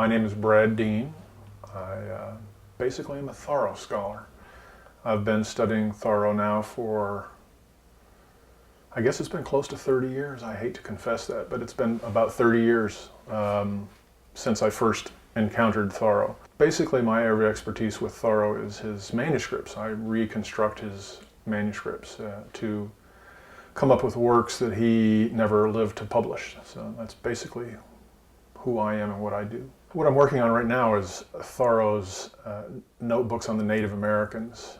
My name is Brad Dean. I basically am a Thoreau scholar. I've been studying Thoreau now for, I guess it's been close to 30 years. I hate to confess that, but it's been about 30 years since I first encountered Thoreau. Basically, my area of expertise with Thoreau is his manuscripts. I reconstruct his manuscripts to come up with works that he never lived to publish. So that's basically who I am and what I do. What I'm working on right now is Thoreau's notebooks on the Native Americans.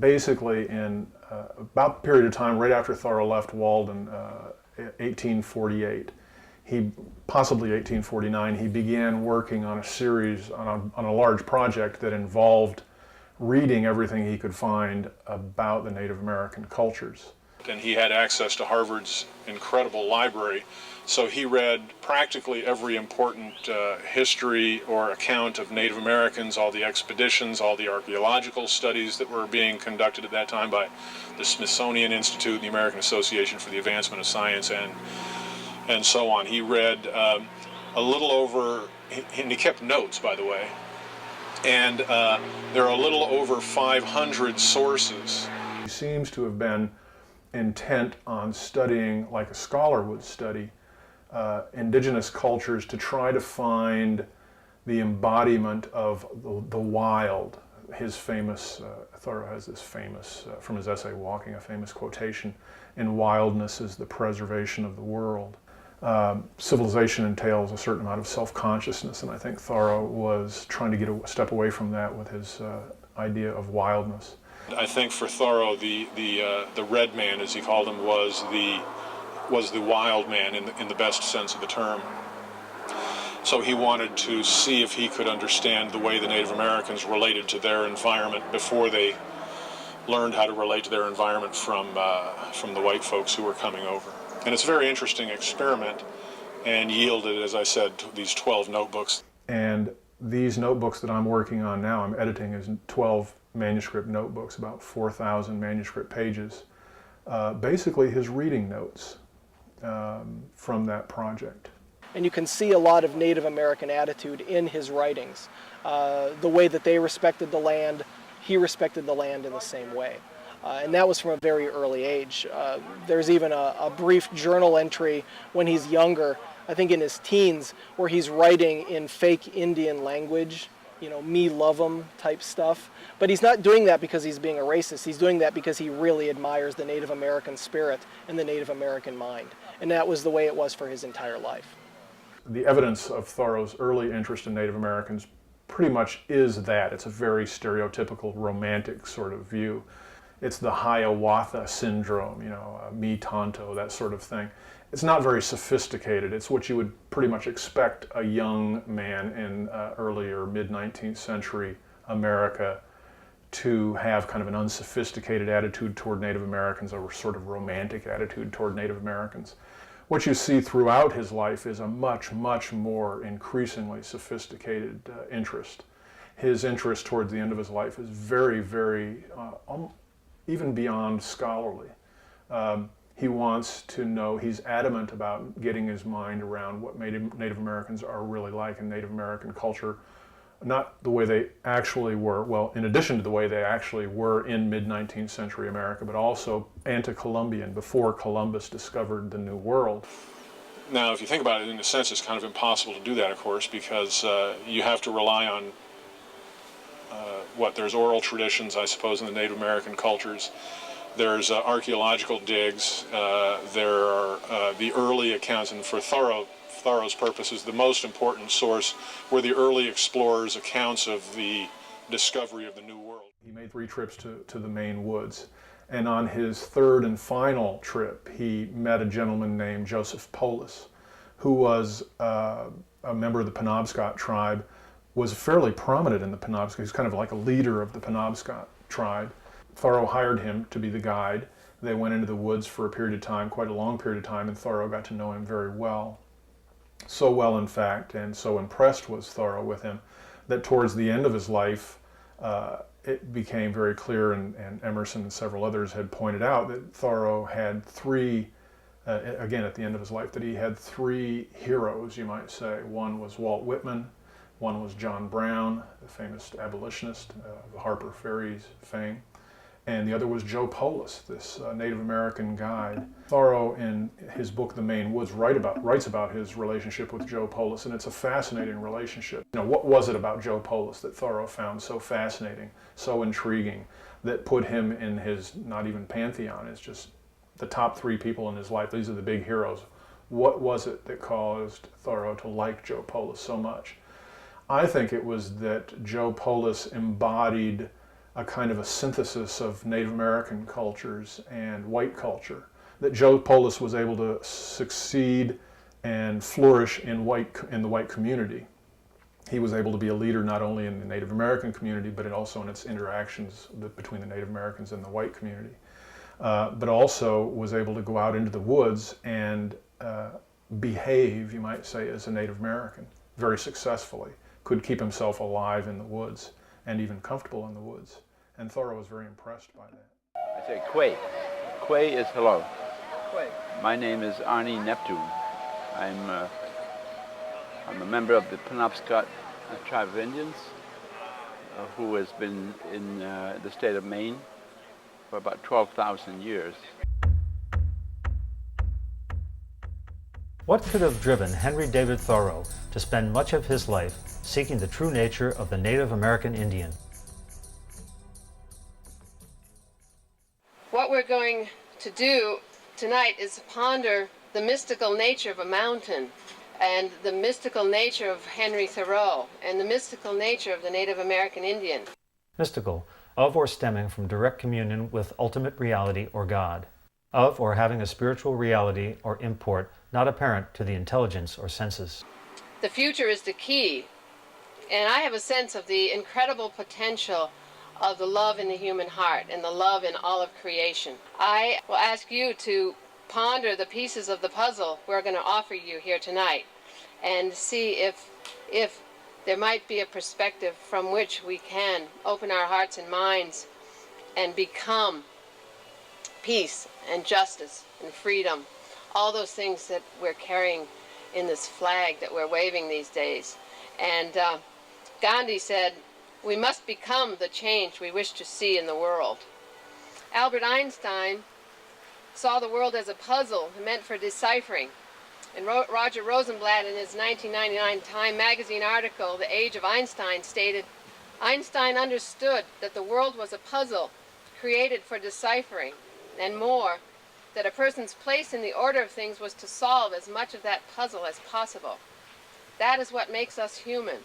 Basically in about the period of time right after Thoreau left Walden, 1848, possibly 1849, he began working on a series, on a large project that involved reading everything he could find about the Native American cultures. And he had access to Harvard's incredible library, so he read practically every important history or account of Native Americans, all the expeditions, all the archaeological studies that were being conducted at that time by the Smithsonian Institute and the American Association for the Advancement of Science, and so on. He read a little over, and he kept notes, by the way, and there are a little over 500 sources. He seems to have been intent on studying, like a scholar would study, indigenous cultures to try to find the embodiment of the wild. His famous, Thoreau has this famous, from his essay Walking, a famous quotation, "In wildness is the preservation of the world." Civilization entails a certain amount of self-consciousness, and I think Thoreau was trying to get a step away from that with his idea of wildness. I think for Thoreau, the red man, as he called him, was the wild man in the best sense of the term. So he wanted to see if he could understand the way the Native Americans related to their environment before they learned how to relate to their environment from the white folks who were coming over. And it's a very interesting experiment, and yielded, as I said, these 12 notebooks. And these notebooks that I'm working on now, I'm editing as 12 manuscript notebooks, about 4,000 manuscript pages. Basically his reading notes from that project. And you can see a lot of Native American attitude in his writings. The way that they respected the land, he respected the land in the same way. And that was from a very early age. There's even a brief journal entry when he's younger, I think in his teens, where he's writing in fake Indian language, you know, me love 'em type stuff. But he's not doing that because he's being a racist. He's doing that because he really admires the Native American spirit and the Native American mind. And that was the way it was for his entire life. The evidence of Thoreau's early interest in Native Americans pretty much is that. It's a very stereotypical romantic sort of view. It's the Hiawatha syndrome, you know, me tonto, that sort of thing. It's not very sophisticated. It's what you would pretty much expect a young man in early or mid-19th century America to have, kind of an unsophisticated attitude toward Native Americans, or sort of romantic attitude toward Native Americans. What you see throughout his life is a much, much more increasingly sophisticated interest. His interest towards the end of his life is very, very, even beyond scholarly. He wants to know, he's adamant about getting his mind around what Native Americans are really like in Native American culture. Not the way they actually were, well, in addition to the way they actually were in mid-19th century America, but also ante-Columbian, before Columbus discovered the New World. Now, if you think about it, in a sense, it's kind of impossible to do that, of course, because you have to rely on there's oral traditions, I suppose, in the Native American cultures. There's archaeological digs. There are the early accounts, and for Thoreau's purposes, the most important source were the early explorers' accounts of the discovery of the New World. He made 3 trips to the Maine woods, and on his 3rd and final trip, he met a gentleman named Joseph Polis, who was a member of the Penobscot tribe, was fairly prominent in the Penobscot. He's kind of like a leader of the Penobscot tribe. Thoreau hired him to be the guide. They went into the woods for a period of time, quite a long period of time, and Thoreau got to know him very well. So well, in fact, and so impressed was Thoreau with him, that towards the end of his life, it became very clear, and Emerson and several others had pointed out, that Thoreau had 3, again at the end of his life, that he had 3 heroes, you might say. One was Walt Whitman, One was John Brown, the famous abolitionist, the Harper Ferry's fame. And the other was Joe Polis, this Native American guide. Thoreau, in his book *The Maine Woods*, writes about his relationship with Joe Polis, and it's a fascinating relationship. You know, what was it about Joe Polis that Thoreau found so fascinating, so intriguing, that put him in his, not even pantheon, it's just the top 3 people in his life. These are the big heroes. What was it that caused Thoreau to like Joe Polis so much? I think it was that Joe Polis embodied a kind of a synthesis of Native American cultures and white culture, that Joe Polis was able to succeed and flourish in the white community. He was able to be a leader not only in the Native American community, but also in its interactions between the Native Americans and the white community. But also was able to go out into the woods and behave, you might say, as a Native American very successfully, could keep himself alive in the woods and even comfortable in the woods. And Thoreau was very impressed by that. I say Quay. Quay is hello. Quay. My name is Arnie Neptune. I'm a member of the Penobscot tribe of Indians who has been in the state of Maine for about 12,000 years. What could have driven Henry David Thoreau to spend much of his life seeking the true nature of the Native American Indian? What we're going to do tonight is ponder the mystical nature of a mountain and the mystical nature of Henry Thoreau and the mystical nature of the Native American Indian. Mystical, of or stemming from direct communion with ultimate reality or God, of or having a spiritual reality or import not apparent to the intelligence or senses. The future is the key, and I have a sense of the incredible potential of the love in the human heart and the love in all of creation. I will ask you to ponder the pieces of the puzzle we're going to offer you here tonight and see if there might be a perspective from which we can open our hearts and minds and become peace and justice and freedom, all those things that we're carrying in this flag that we're waving these days. And Gandhi said, "We must become the change we wish to see in the world." Albert Einstein saw the world as a puzzle meant for deciphering. And Roger Rosenblatt, in his 1999 Time magazine article, The Age of Einstein, stated, "Einstein understood that the world was a puzzle created for deciphering, and more, that a person's place in the order of things was to solve as much of that puzzle as possible. That is what makes us human.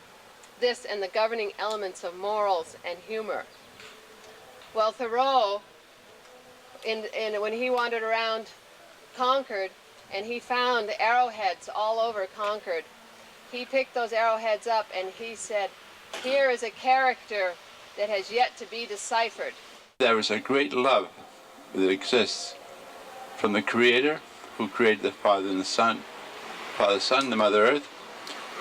This and the governing elements of morals and humor." Well, Thoreau, when he wandered around Concord and he found arrowheads all over Concord, he picked those arrowheads up and he said, "Here is a character that has yet to be deciphered." There is a great love that exists from the Creator, who created the Father and the Son, Father, Son, the Mother Earth,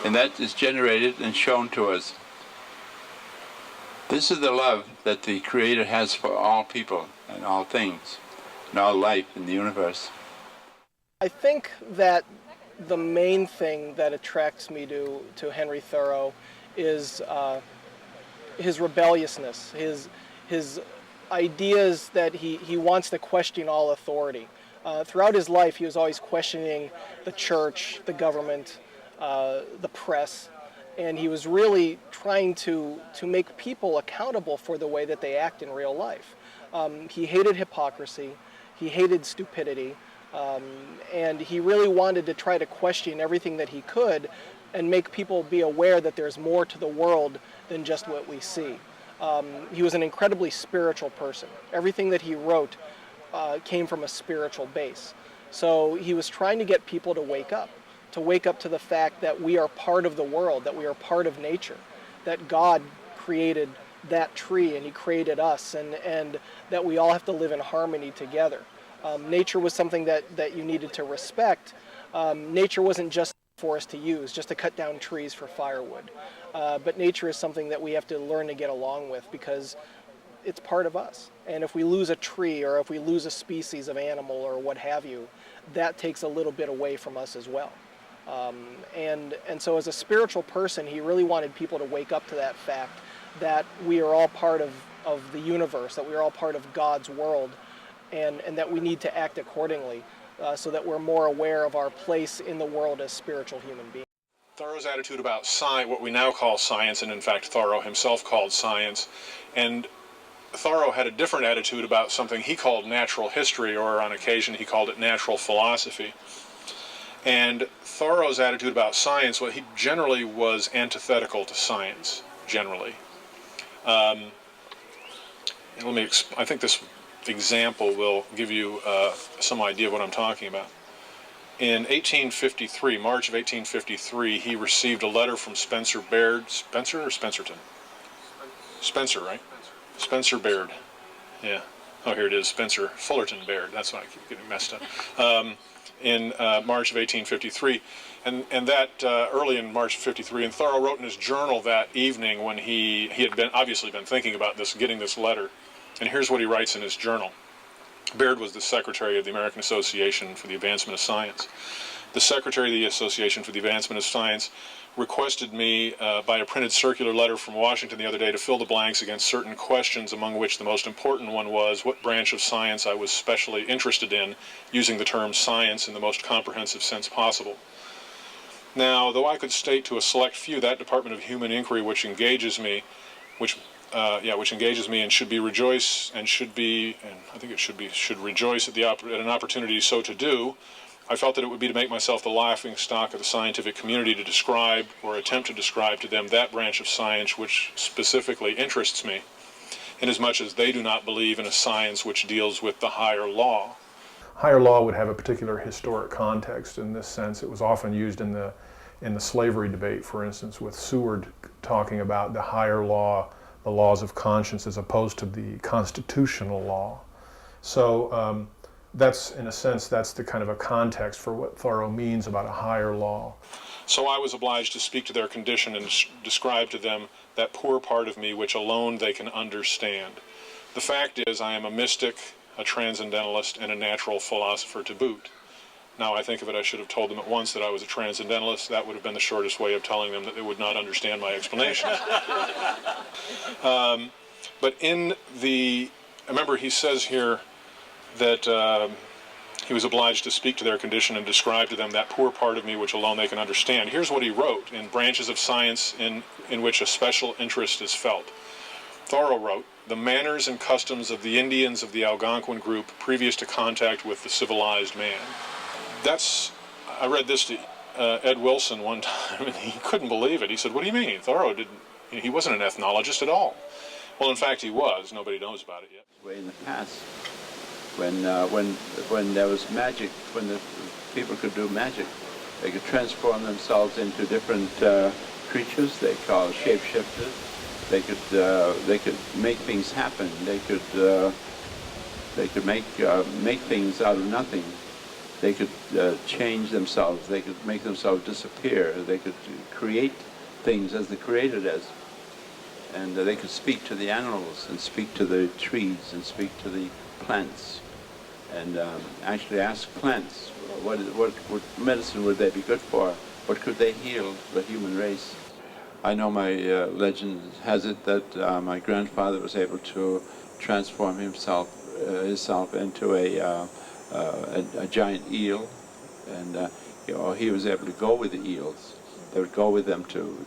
and that is generated and shown to us. This is the love that the Creator has for all people and all things and all life in the universe. I think that the main thing that attracts me to Henry Thoreau is his rebelliousness, his ideas that he wants to question all authority. Throughout his life, he was always questioning the church, the government, the press, and he was really trying to make people accountable for the way that they act in real life. He hated hypocrisy, he hated stupidity, and he really wanted to try to question everything that he could and make people be aware that there's more to the world than just what we see. He was an incredibly spiritual person. Everything that he wrote came from a spiritual base. So he was trying to get people to wake up to the fact that we are part of the world, that we are part of nature, that God created that tree and he created us, and that we all have to live in harmony together. Nature was something that you needed to respect. Nature wasn't just for us to use, just to cut down trees for firewood. But nature is something that we have to learn to get along with because it's part of us. And if we lose a tree or if we lose a species of animal or what have you, that takes a little bit away from us as well. And so as a spiritual person, he really wanted people to wake up to that fact that we are all part of the universe, that we are all part of God's world, and that we need to act accordingly so that we're more aware of our place in the world as spiritual human beings. Thoreau's attitude about science, what we now call science, and in fact Thoreau himself called science, and Thoreau had a different attitude about something he called natural history, or on occasion he called it natural philosophy. And Thoreau's attitude about science, well, he generally was antithetical to science, generally. I think this example will give you some idea of what I'm talking about. In 1853, March of 1853, he received a letter from Spencer Baird. Spencer or Spencerton? Spencer, right? Spencer Baird. Yeah. Oh, here it is, Spencer Fullerton Baird. That's why I keep getting messed up. In March of 1853, and that early in March of 53, and Thoreau wrote in his journal that evening when he had obviously been thinking about this, getting this letter, and here's what he writes in his journal. Baird was the secretary of the American Association for the Advancement of Science. The secretary of the Association for the Advancement of Science requested me by a printed circular letter from Washington the other day to fill the blanks against certain questions, among which the most important one was what branch of science I was specially interested in, using the term science in the most comprehensive sense possible. Now, though I could state to a select few that Department of Human Inquiry which engages me, which engages me and should rejoice at an opportunity so to do, I felt that it would be to make myself the laughing stock of the scientific community to describe or attempt to describe to them that branch of science which specifically interests me, inasmuch as they do not believe in a science which deals with the higher law. Higher law would have a particular historic context in this sense. It was often used in the slavery debate, for instance, with Seward talking about the higher law, the laws of conscience, as opposed to the constitutional law. So that's, in a sense, that's the kind of a context for what Thoreau means about a higher law. So I was obliged to speak to their condition and describe to them that poor part of me which alone they can understand. The fact is, I am a mystic, a transcendentalist, and a natural philosopher to boot. Now I think of it, I should have told them at once that I was a transcendentalist. That would have been the shortest way of telling them that they would not understand my explanation. But remember he says here that he was obliged to speak to their condition and describe to them that poor part of me which alone they can understand. Here's what he wrote in branches of science in which a special interest is felt. Thoreau wrote, "The manners and customs of the Indians of the Algonquin group previous to contact with the civilized man." I read this to Ed Wilson one time, and he couldn't believe it. He said, "What do you mean? Thoreau he wasn't an ethnologist at all." Well, in fact, he was. Nobody knows about it yet. Way in the past, when there was magic, when the people could do magic, they could transform themselves into different creatures. They called shapeshifters. They could make things happen. They could make things out of nothing. They could change themselves. They could make themselves disappear. They could create things as the Creator does. And they could speak to the animals and speak to the trees and speak to the plants and actually ask plants what medicine would they be good for? What could they heal the human race? I know my legend has it that my grandfather was able to transform himself into a giant eel, and he was able to go with the eels. They would go with them to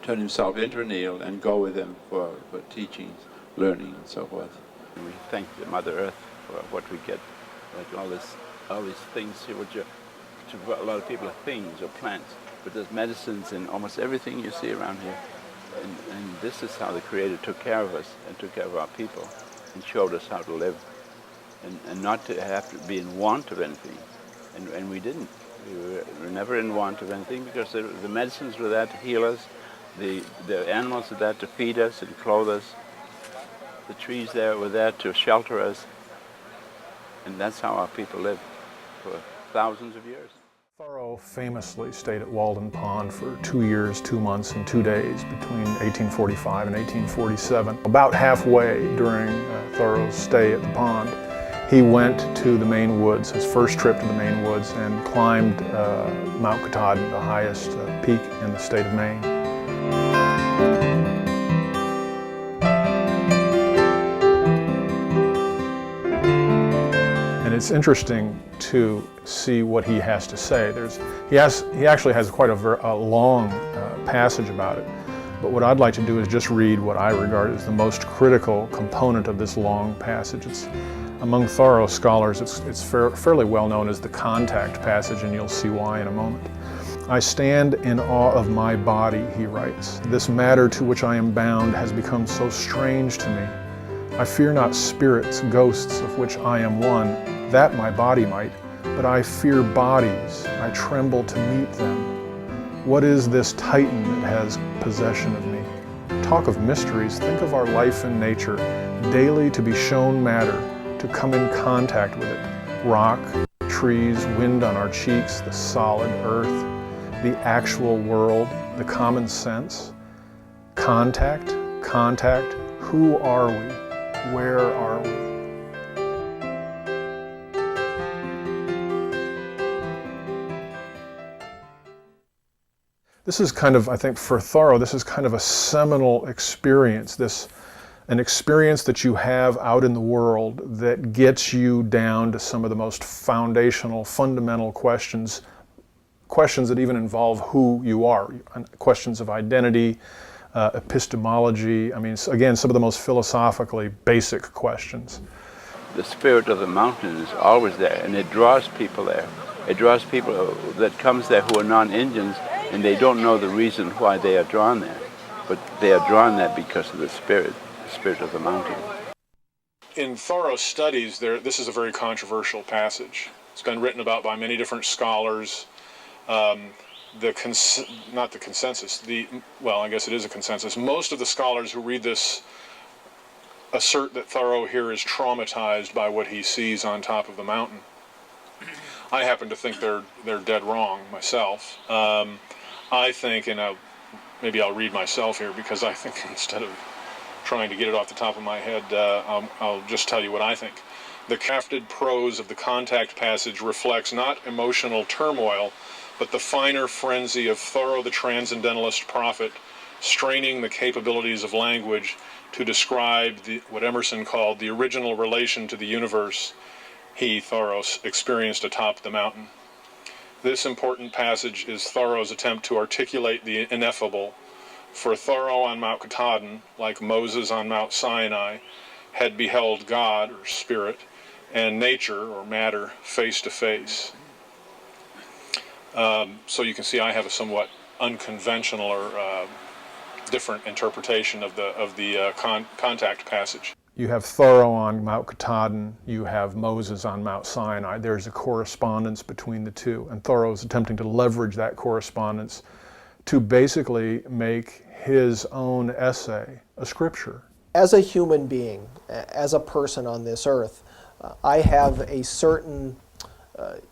turn himself into an eel and go with them for teaching, learning, and so forth. And we thank the Mother Earth for what we get, like all these things here, which to a lot of people are things or plants, but there's medicines in almost everything you see around here. And this is how the Creator took care of us and took care of our people and showed us how to live and not to have to be in want of anything. And we didn't. We were never in want of anything because the medicines were there to heal us. The animals are there to feed us and clothe us. The trees there were there to shelter us. And that's how our people lived for thousands of years. Thoreau famously stayed at Walden Pond for 2 years, 2 months, and 2 days between 1845 and 1847. About halfway during Thoreau's stay at the pond, he went to the Maine woods, his first trip to the Maine woods, and climbed Mount Katahdin, the highest peak in the state of Maine. And it's interesting to see what he has to say. He actually has quite a long passage about it. But what I'd like to do is just read what I regard as the most critical component of this long passage. Among Thoreau scholars, it's fairly well known as the contact passage, and you'll see why in a moment. I stand in awe of my body, he writes. This matter to which I am bound has become so strange to me. I fear not spirits, ghosts of which I am one, that my body might, but I fear bodies. I tremble to meet them. What is this Titan that has possession of me? Talk of mysteries, think of our life in nature, daily to be shown matter, to come in contact with it. Rock, trees, wind on our cheeks, the solid earth, the actual world, the common sense. Contact, who are we? Where are we? This is kind of, I think for Thoreau, this is kind of a seminal experience, an experience that you have out in the world that gets you down to some of the most foundational, fundamental questions that even involve who you are, questions of identity, epistemology, I mean, again, some of the most philosophically basic questions. The spirit of the mountain is always there, and it draws people there. It draws people that comes there who are non-Indians, and they don't know the reason why they are drawn there. But they are drawn there because of the spirit of the mountain. In Thoreau's studies, this is a very controversial passage. It's been written about by many different scholars. Not the consensus, well, I guess it is a consensus. Most of the scholars who read this assert that Thoreau here is traumatized by what he sees on top of the mountain. I happen to think they're dead wrong myself. I think, and maybe I'll read myself here, because I think instead of trying to get it off the top of my head, I'll just tell you what I think. The crafted prose of the contact passage reflects not emotional turmoil, but the finer frenzy of Thoreau the transcendentalist prophet, straining the capabilities of language to describe what Emerson called the original relation to the universe he, Thoreau, experienced atop the mountain. This important passage is Thoreau's attempt to articulate the ineffable. For Thoreau on Mount Katahdin, like Moses on Mount Sinai, had beheld God, or spirit, and nature, or matter, face to face. So you can see I have a somewhat unconventional or different interpretation of the contact passage. You have Thoreau on Mount Katahdin, you have Moses on Mount Sinai. There's a correspondence between the two, and Thoreau is attempting to leverage that correspondence to basically make his own essay a scripture. As a human being, as a person on this earth, I have a certain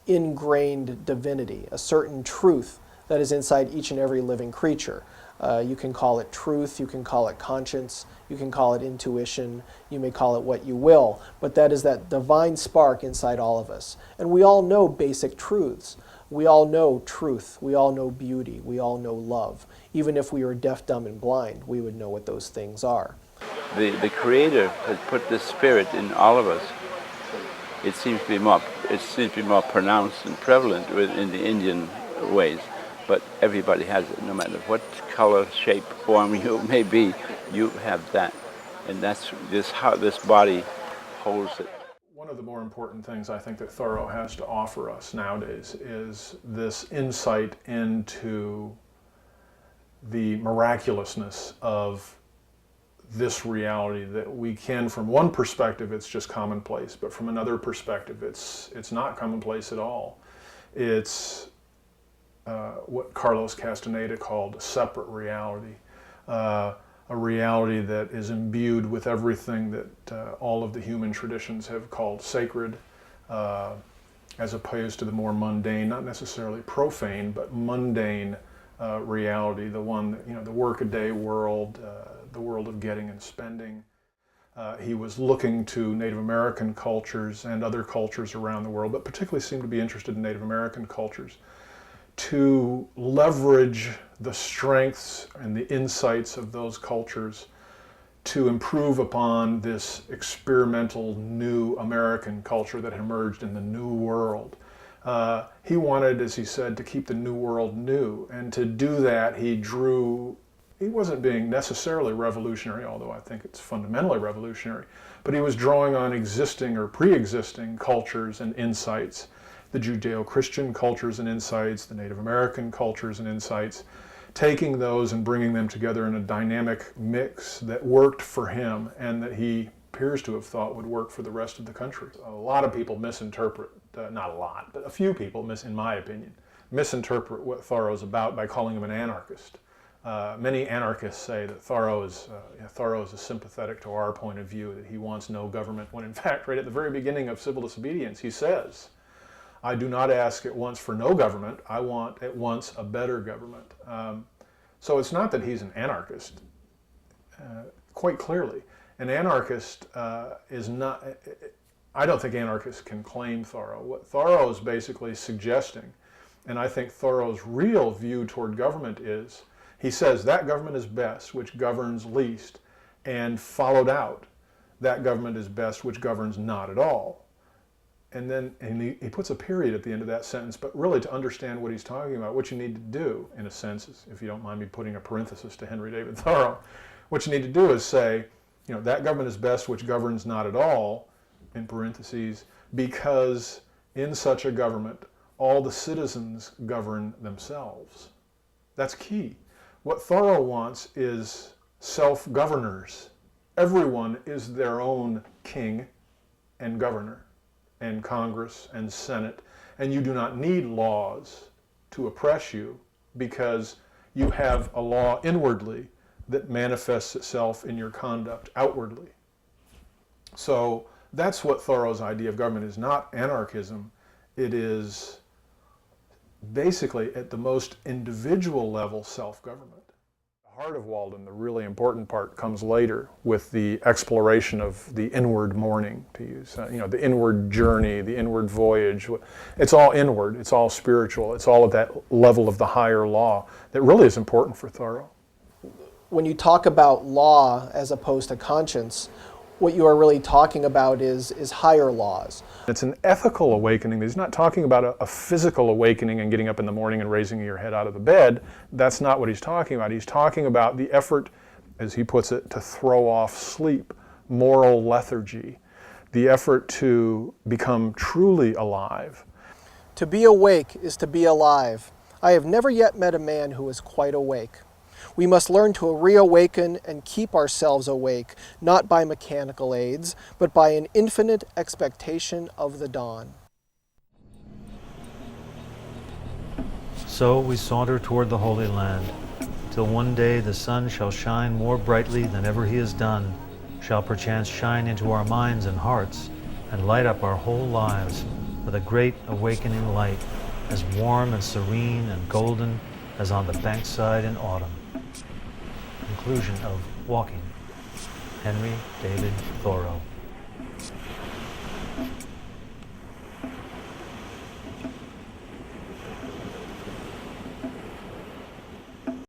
ingrained divinity, a certain truth that is inside each and every living creature. You can call it truth, you can call it conscience, you can call it intuition, you may call it what you will, but that is that divine spark inside all of us. And we all know basic truths. We all know truth, we all know beauty, we all know love. Even if we were deaf, dumb, and blind, we would know what those things are. The Creator has put this spirit in all of us. It seems to be more pronounced and prevalent in the Indian ways, but everybody has it. No matter what color, shape, form you may be, you have that, and that's how this body holds it. One of the more important things I think that Thoreau has to offer us nowadays is this insight into the miraculousness of this reality that we can, from one perspective, it's just commonplace, but from another perspective, it's not commonplace at all. It's what Carlos Castaneda called a separate reality, a reality that is imbued with everything that all of the human traditions have called sacred, as opposed to the more mundane, not necessarily profane, but mundane reality, the one that, the workaday world, the world of getting and spending. He was looking to Native American cultures and other cultures around the world, but particularly seemed to be interested in Native American cultures, to leverage the strengths and the insights of those cultures to improve upon this experimental new American culture that emerged in the New World. He wanted, as he said, to keep the New World new, and to do that he wasn't being necessarily revolutionary, although I think it's fundamentally revolutionary, but he was drawing on existing or pre-existing cultures and insights, the Judeo-Christian cultures and insights, the Native American cultures and insights, taking those and bringing them together in a dynamic mix that worked for him and that he appears to have thought would work for the rest of the country. A lot of people misinterpret, not a lot, but a few people, in my opinion, misinterpret what Thoreau's about by calling him an anarchist. Many anarchists say that Thoreau is sympathetic to our point of view, that he wants no government, when in fact, right at the very beginning of Civil Disobedience, he says, I do not ask at once for no government, I want at once a better government. So it's not that he's an anarchist, quite clearly. An anarchist is not, I don't think anarchists can claim Thoreau. What Thoreau is basically suggesting, and I think Thoreau's real view toward government is, he says that government is best which governs least, and followed out, that government is best which governs not at all. And then he puts a period at the end of that sentence, but really to understand what he's talking about, what you need to do, in a sense, if you don't mind me putting a parenthesis to Henry David Thoreau, what you need to do is say, that government is best which governs not at all, in parentheses, because in such a government, all the citizens govern themselves. That's key. What Thoreau wants is self-governors. Everyone is their own king and governor, and Congress and Senate, and you do not need laws to oppress you because you have a law inwardly that manifests itself in your conduct outwardly. So that's what Thoreau's idea of government is, not anarchism. It is basically, at the most individual level, self-government. The heart of Walden, the really important part, comes later with the exploration of the inward mourning, to use, the inward journey, the inward voyage. It's all inward, it's all spiritual, it's all at that level of the higher law that really is important for Thoreau. When you talk about law as opposed to conscience, what you are really talking about is higher laws. It's an ethical awakening. He's not talking about a physical awakening and getting up in the morning and raising your head out of the bed. That's not what he's talking about. He's talking about the effort, as he puts it, to throw off sleep, moral lethargy, the effort to become truly alive. To be awake is to be alive. I have never yet met a man who is quite awake. We must learn to reawaken and keep ourselves awake, not by mechanical aids, but by an infinite expectation of the dawn. So we saunter toward the Holy Land, till one day the sun shall shine more brightly than ever he has done, shall perchance shine into our minds and hearts, and light up our whole lives with a great awakening light, as warm and serene and golden as on the bankside in autumn. Conclusion of Walking, Henry David Thoreau.